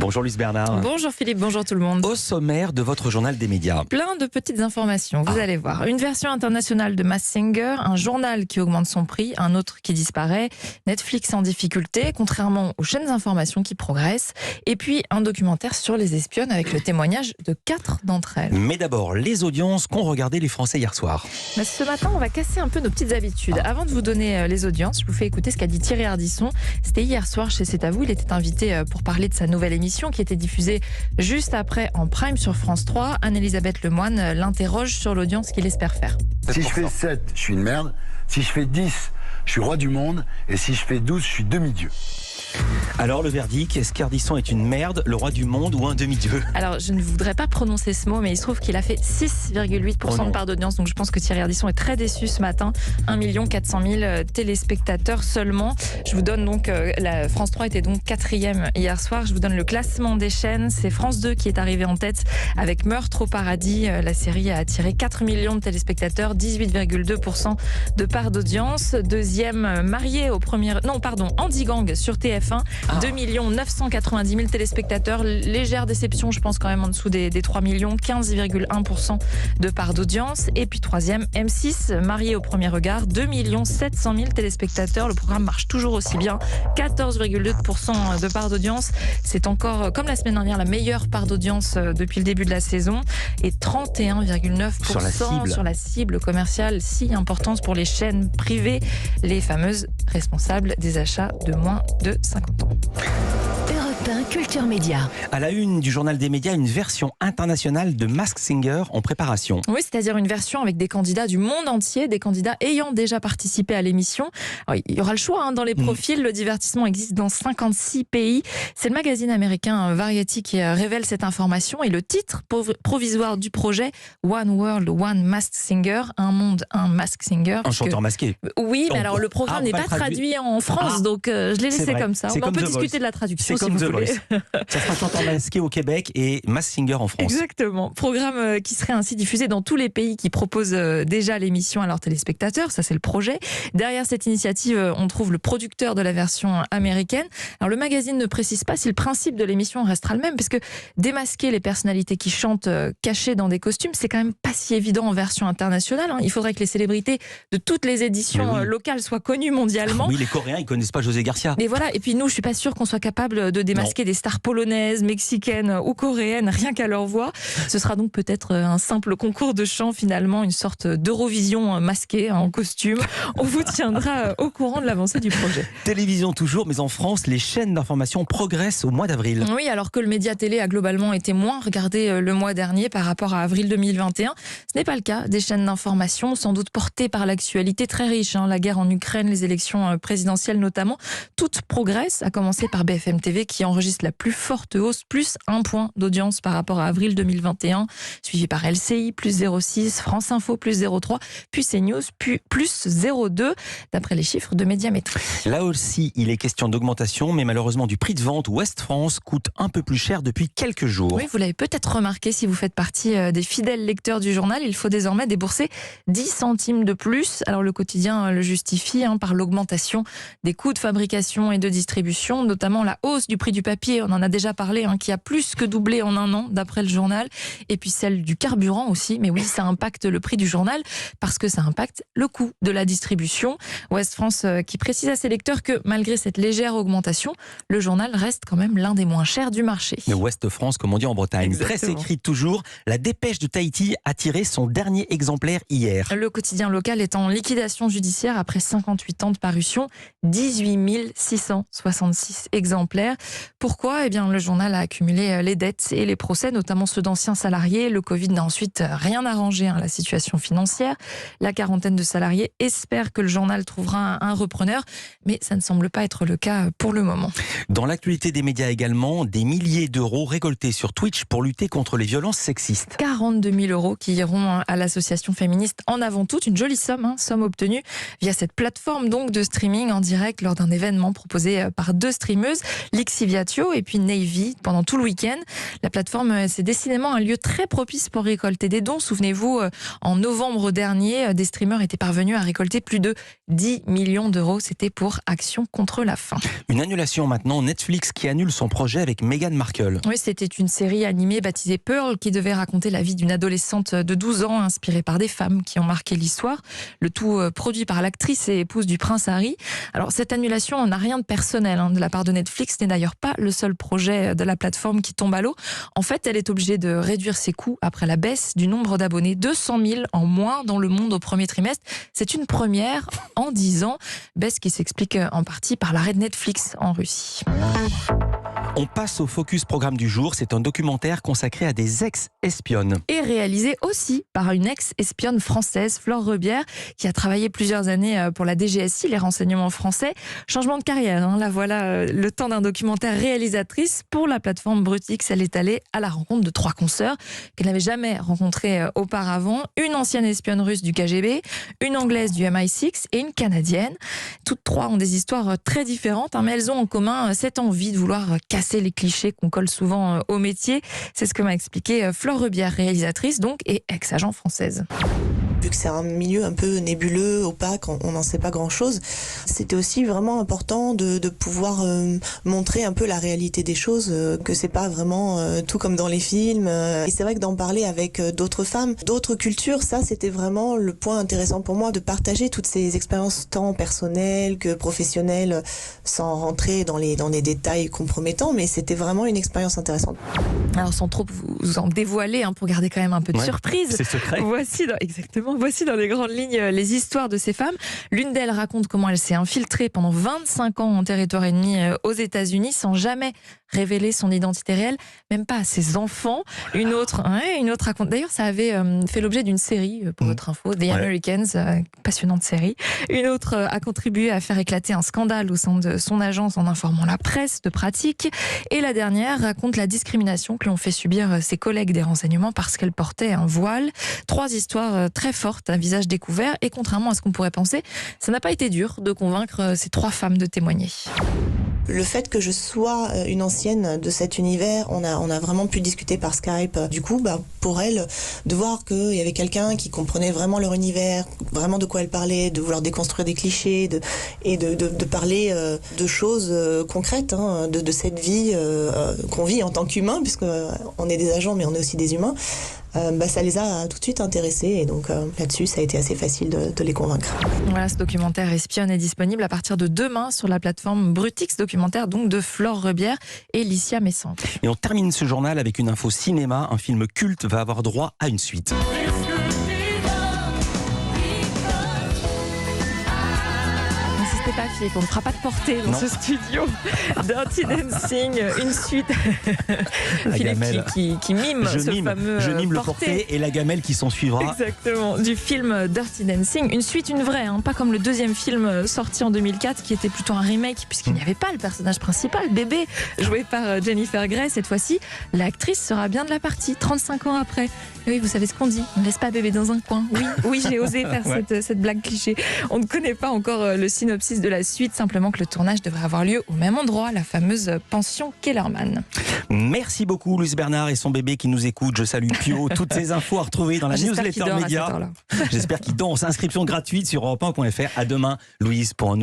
Bonjour Luce Bernard. Bonjour Philippe, bonjour tout le monde. Au sommaire de votre journal des médias. Plein de petites informations, vous allez voir. Une version internationale de Masked Singer, un journal qui augmente son prix, un autre qui disparaît, Netflix en difficulté, contrairement aux chaînes d'information qui progressent, et puis un documentaire sur les espionnes avec le témoignage de 4 d'entre elles. Mais d'abord, les audiences qu'ont regardé les Français hier soir. Mais ce matin, on va casser un peu nos petites habitudes. Avant de vous donner les audiences, je vous fais écouter ce qu'a dit Thierry Ardisson. C'était hier soir chez C'est à vous, il était invité pour parler de sa nouvelle émission qui était diffusée juste après en prime sur France 3. Anne-Elisabeth Lemoine l'interroge sur l'audience qu'il espère faire. Si je fais 7, je suis une merde. Si je fais 10, je suis roi du monde. Et si je fais 12, je suis demi-dieu. Alors le verdict, est-ce qu'Ardisson est une merde, le roi du monde ou un demi-dieu? Alors je ne voudrais pas prononcer ce mot, mais il se trouve qu'il a fait 6,8% de part d'audience. Donc je pense que Thierry Ardisson est très déçu ce matin. 1 400 000 téléspectateurs seulement. Je vous donne donc, la France 3 était donc 4e hier soir. Je vous donne le classement des chaînes. C'est France 2 qui est arrivé en tête avec Meurtre au paradis. La série a attiré 4 millions de téléspectateurs, 18,2% de part d'audience. Deuxième, Marié au premier... Non, pardon, Andy Gang sur TF1. 2 990 000 téléspectateurs. Légère déception, je pense quand même en dessous des 3 millions. 15,1% de part d'audience. Et puis troisième, M6, Marié au premier regard. 2 700 000 téléspectateurs. Le programme marche toujours aussi bien. 14,2% de part d'audience. C'est encore, comme la semaine dernière, la meilleure part d'audience depuis le début de la saison. Et 31,9% sur la cible commerciale si importante pour les chaînes privées, les fameuses responsables des achats de moins de 50 ans. Europe 1 Culture Média. À la une du journal des médias, une version internationale de Masked Singer en préparation. Oui, c'est-à-dire une version avec des candidats du monde entier, des candidats ayant déjà participé à l'émission. Alors, il y aura le choix dans les profils. Le divertissement existe dans 56 pays. C'est le magazine américain Variety qui révèle cette information. Et le titre provisoire du projet, One World, One Masked Singer, un monde, un Masked Singer. Un chanteur masqué. Oui, mais alors le programme n'est pas traduit en France, donc je l'ai laissé comme ça. On peut discuter de la traduction si vous voulez. Ça sera chanteur masqué au Québec et Masked Singer en France. Exactement. Programme qui serait ainsi diffusé dans tous les pays qui proposent déjà l'émission à leurs téléspectateurs. Ça, c'est le projet. Derrière cette initiative, on trouve le producteur de la version américaine. Alors, le magazine ne précise pas si le principe de l'émission restera le même, parce que démasquer les personnalités qui chantent cachées dans des costumes, c'est quand même pas si évident en version internationale. Il faudrait que les célébrités de toutes les éditions locales soient connues mondialement. Oui, les Coréens, ils connaissent pas José Garcia. Mais voilà. Et puis nous, je suis pas sûre qu'on soit capable de démasquer des stars polonaises, mexicaines ou coréennes, rien qu'à leur voix. Ce sera donc peut-être un simple concours de chant, finalement, une sorte d'Eurovision masquée en costume. On vous tiendra au courant de l'avancée du projet. Télévision toujours, mais en France, les chaînes d'information progressent au mois d'avril. Oui, alors que le média télé a globalement été moins regardé le mois dernier par rapport à avril 2021. Ce n'est pas le cas des chaînes d'information, sans doute portées par l'actualité très riche. La guerre en Ukraine, les élections présidentielles notamment. Toutes progressent, à commencer par BFM TV qui enregistre la plus forte hausse, plus 1 point d'audience par rapport à avril 2021, suivi par LCI, plus 0,6, France Info, plus 0,3, puis CNews, puis plus 0,2, d'après les chiffres de Médiamétrie. Là aussi, il est question d'augmentation, mais malheureusement du prix de vente. Ouest France coûte un peu plus cher depuis quelques jours. Oui, vous l'avez peut-être remarqué si vous faites partie des fidèles lecteurs du journal, il faut désormais débourser 10 centimes de plus. Alors le quotidien le justifie par l'augmentation des coûts de fabrication et de distribution, notamment la hausse du prix du papier, on en a déjà parlé, qui a plus que doublé en un an, d'après le journal, et puis celle du carburant aussi, mais oui, ça impacte le prix du journal, parce que ça impacte le coût de la distribution. Ouest France qui précise à ses lecteurs que, malgré cette légère augmentation, le journal reste quand même l'un des moins chers du marché. Mais Ouest France, comme on dit en Bretagne. Exactement. Presse écrite toujours, la Dépêche de Tahiti a tiré son dernier exemplaire hier. Le quotidien local est en liquidation judiciaire après 58 ans de parution, 18 666 exemplaires. Pourquoi ? Eh bien, le journal a accumulé les dettes et les procès, notamment ceux d'anciens salariés. Le Covid n'a ensuite rien arrangé à la situation financière. La quarantaine de salariés espère que le journal trouvera un repreneur, mais ça ne semble pas être le cas pour le moment. Dans l'actualité des médias également, des milliers d'euros récoltés sur Twitch pour lutter contre les violences sexistes. 42 000 euros qui iront à l'association féministe En Avant Toutes, une jolie somme, somme obtenue via cette plateforme donc de streaming en direct lors d'un événement proposé par 2 streameuses, Lixivia Ratio et puis Navy pendant tout le week-end. La plateforme, c'est décidément un lieu très propice pour récolter des dons. Souvenez-vous, en novembre dernier, des streamers étaient parvenus à récolter plus de 10 millions d'euros. C'était pour Action contre la faim. Une annulation maintenant, Netflix qui annule son projet avec Meghan Markle. Oui, c'était une série animée baptisée Pearl qui devait raconter la vie d'une adolescente de 12 ans inspirée par des femmes qui ont marqué l'histoire. Le tout produit par l'actrice et épouse du prince Harry. Alors cette annulation n'a rien de personnel de la part de Netflix, n'est d'ailleurs pas le seul projet de la plateforme qui tombe à l'eau. En fait, elle est obligée de réduire ses coûts après la baisse du nombre d'abonnés. 200 000 en moins dans le monde au premier trimestre. C'est une première en 10 ans. Baisse qui s'explique en partie par l'arrêt de Netflix en Russie. On passe au Focus Programme du jour. C'est un documentaire consacré à des ex-espionnes. Et réalisé aussi par une ex-espionne française, Flore Rebière, qui a travaillé plusieurs années pour la DGSI, les renseignements français. Changement de carrière, là voilà, le temps d'un documentaire réalisatrice. Pour la plateforme Brutix, elle est allée à la rencontre de 3 consoeurs qu'elle n'avait jamais rencontrées auparavant. Une ancienne espionne russe du KGB, une anglaise du MI6 et une canadienne. Toutes 3 ont des histoires très différentes, mais elles ont en commun cette envie de vouloir casser les clichés qu'on colle souvent au métier. C'est ce que m'a expliqué Flore Rebière, réalisatrice donc et ex-agent française. Vu que c'est un milieu un peu nébuleux, opaque, on n'en sait pas grand-chose, c'était aussi vraiment important de pouvoir montrer un peu la réalité des choses, que c'est pas vraiment tout comme dans les films. Et c'est vrai que d'en parler avec d'autres femmes, d'autres cultures, ça c'était vraiment le point intéressant pour moi, de partager toutes ces expériences tant personnelles que professionnelles, sans rentrer dans les détails compromettants, mais c'était vraiment une expérience intéressante. Alors sans trop vous en dévoiler, pour garder quand même un peu de surprise. C'est secret. Voici dans les grandes lignes les histoires de ces femmes. L'une d'elles raconte comment elle s'est infiltrée pendant 25 ans en territoire ennemi aux États-Unis sans jamais révéler son identité réelle, même pas à ses enfants. Une autre raconte. D'ailleurs, ça avait fait l'objet d'une série, pour votre info, The Americans, passionnante série. Une autre a contribué à faire éclater un scandale au sein de son agence en informant la presse de pratiques. Et la dernière raconte la discrimination que l'on fait subir ses collègues des renseignements parce qu'elle portait un voile. 3 histoires très fortes, un visage découvert. Et contrairement à ce qu'on pourrait penser, ça n'a pas été dur de convaincre ces 3 femmes de témoigner. Le fait que je sois une ancienne de cet univers, on a vraiment pu discuter par Skype. Du coup, pour elle, de voir qu'il y avait quelqu'un qui comprenait vraiment leur univers, vraiment de quoi elle parlait, de vouloir déconstruire des clichés et de parler de choses concrètes, de cette vie qu'on vit en tant qu'humain, puisqu'on est des agents mais on est aussi des humains. Ça les a tout de suite intéressés et donc là-dessus ça a été assez facile de les convaincre. Voilà, ce documentaire Espionne est disponible à partir de demain sur la plateforme Brutix, documentaire donc de Flore Rebière et Licia Messant. Et on termine ce journal avec une info cinéma. Un film culte va avoir droit à une suite. Pas Philippe, on ne fera pas de portée dans ce studio. Dirty Dancing, une suite. Philippe qui mime fameux Je mime le porté. porté et la gamelle qui s'en suivra. Exactement, du film Dirty Dancing. Une suite, une vraie, pas comme le deuxième film sorti en 2004 qui était plutôt un remake puisqu'il n'y avait pas le personnage principal, bébé, joué par Jennifer Grey. Cette fois-ci, l'actrice sera bien de la partie, 35 ans après. Et oui, vous savez ce qu'on dit, on ne laisse pas bébé dans un coin. Oui, j'ai osé faire cette blague cliché. On ne connaît pas encore le synopsis de la suite, simplement que le tournage devrait avoir lieu au même endroit, la fameuse pension Kellerman. Merci beaucoup Louise Bernard et son bébé qui nous écoute. Je salue Pio. Toutes ces infos à retrouver dans la newsletter média. J'espère qu'il danse. Inscription gratuite sur europe1.fr. À demain Louise pour un